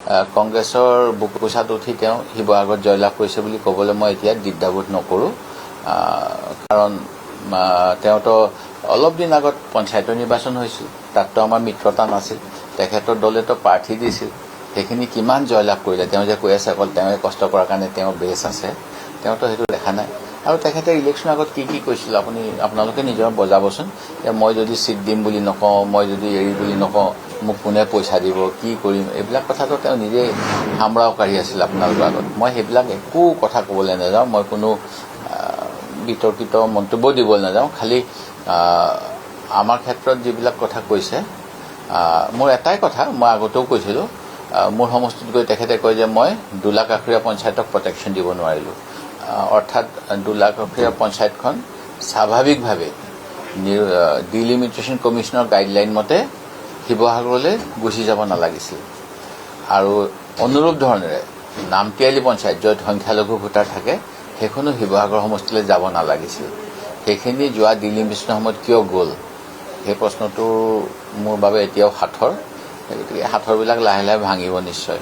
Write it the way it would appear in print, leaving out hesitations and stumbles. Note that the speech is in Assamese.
কংগ্ৰেছৰ বুকুচাত উঠি তেওঁ শিৱসাগৰত জয়লাভ কৰিছে বুলি ক'বলৈ মই এতিয়া দ্বিধাবোধ নকৰোঁ। কাৰণ তেওঁতো অলপ দিন আগত পঞ্চায়তৰ নিৰ্বাচন হৈছিল, তাততো আমাৰ মিত্ৰতা নাছিল। তেখেতৰ দলেতো প্ৰাৰ্থী দিছিল, সেইখিনি কিমান জয়লাভ কৰিলে। তেওঁ যে কৈ আছে অকল তেওঁৱে কষ্ট কৰাৰ কাৰণে তেওঁৰ বেছ আছে, তেওঁতো সেইটো দেখা নাই। আৰু তেখেতে ইলেকশ্যনৰ আগত কি কৈছিল আপোনালোকে নিজৰ বজাবচোন, যে মই যদি ছিট দিম বুলি নকওঁ, মই যদি এৰি বুলি নকওঁ, মোক কোনে পইচা দিব, কি কৰিম, এইবিলাক কথাটো তেওঁ নিজেই সামৰাও কাঢ়ি আছিল আপোনালোকৰ আগত। মই সেইবিলাক একো কথা ক'বলৈ নাযাওঁ, মই কোনো বিতৰ্কিত মন্তব্য দিবলৈ নাযাওঁ। খালি আমাৰ ক্ষেত্ৰত যিবিলাক কথা কৈছে, মোৰ এটাই কথা মই আগতেও কৈছিলোঁ, মোৰ সমষ্টিত গৈ তেখেতে কয় যে মই 2 লাখ আখৰীয়া পঞ্চায়তক প্ৰটেকশ্যন দিব নোৱাৰিলোঁ। অৰ্থাৎ 2 লাখ আখৰীয়া পঞ্চায়তখন স্বাভাৱিকভাৱে ডিলিমিটেশ্যন কমিশ্যনৰ গাইডলাইন মতে শিৱসাগৰলৈ গুচি যাব নালাগিছিল। আৰু অনুৰূপ ধৰণেৰে নামতিয়ালি পঞ্চায়ত, য'ত সংখ্যালঘু ভোটাৰ থাকে, সেইখনো শিৱসাগৰ সমষ্টিলৈ যাব নালাগিছিল। সেইখিনি যোৱা ডিলিমিটেশ্যনৰ সময়ত কিয় গ'ল, সেই প্ৰশ্নটো মোৰ বাবে এতিয়াও সাঁথৰ। গতিকে সাঁথৰবিলাক লাহে লাহে ভাঙিব নিশ্চয়।